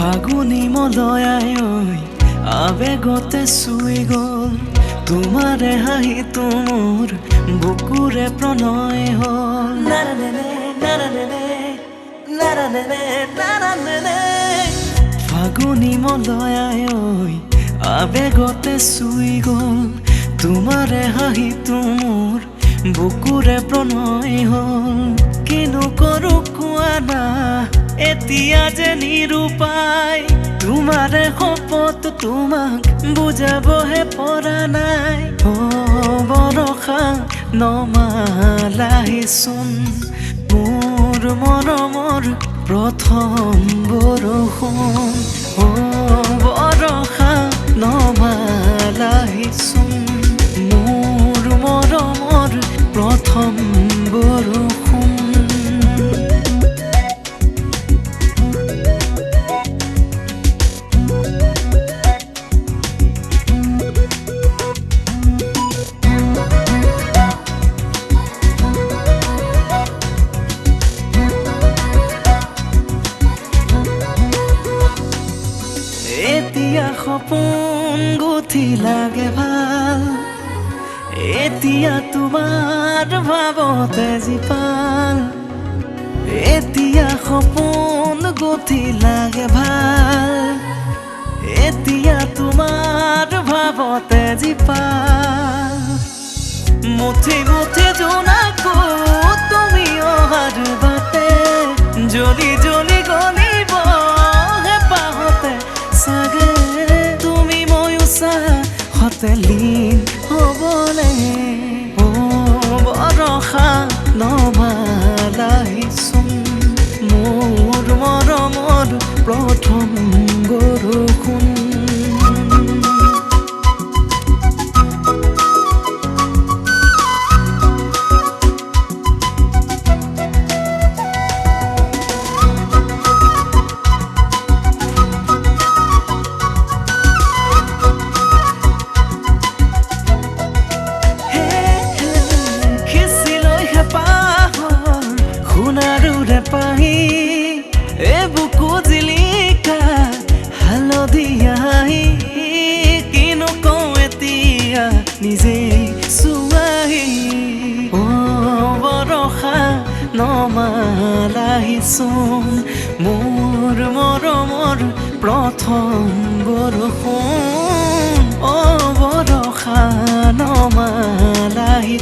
ফাগুনি মলয়াই আবেগতে চুই গল তোমাৰে হাঁহি তোৰ বুকুৰে প্ৰণয় হল ফাগুনি মলয়াই আবেগতে চুই গল তোমাৰে হাঁহি তোৰ বুকুৰে প্ৰণয় হল কিনো কৰো কোৱা না এতিয়া যে নিৰূপায় তোমাৰে শপত তোমাক বুজাবহে পৰা নাই বৰষা নমালাহিচোন মোৰ মৰমৰ প্ৰথম বৰষুণ বৰষা নমালাহিচোন মোৰ মৰমৰ প্ৰথম বৰষুণ এতিয়া সপোন গুঠি লাগে ভাল এতিয়া তোমাৰ ভাৱতে জীপাল এতিয়া সপোন গুঠি লাগে ভাল এতিয়া তোমাৰ ভাৱতে জীপাল মুঠি মুঠি জোনাকো তুমি অহাৰ বাটে জ্বলি জ্বলি গলিব হেঁপাহতে চাগে তুমি ময়ো চাহতে লীন হ'বলে বৰষা নমালাহিচোন মোৰ মৰমৰ প্ৰথম বৰষুণ পাহি এ বুকু জিলিকা হালধিয়াহি কিনো কওঁ এতিয়া নিজে চুৱাহি বৰষা নমালাহিচোন মোৰ মৰমৰ প্ৰথম বৰষুণ বৰষা নমালাহিচোন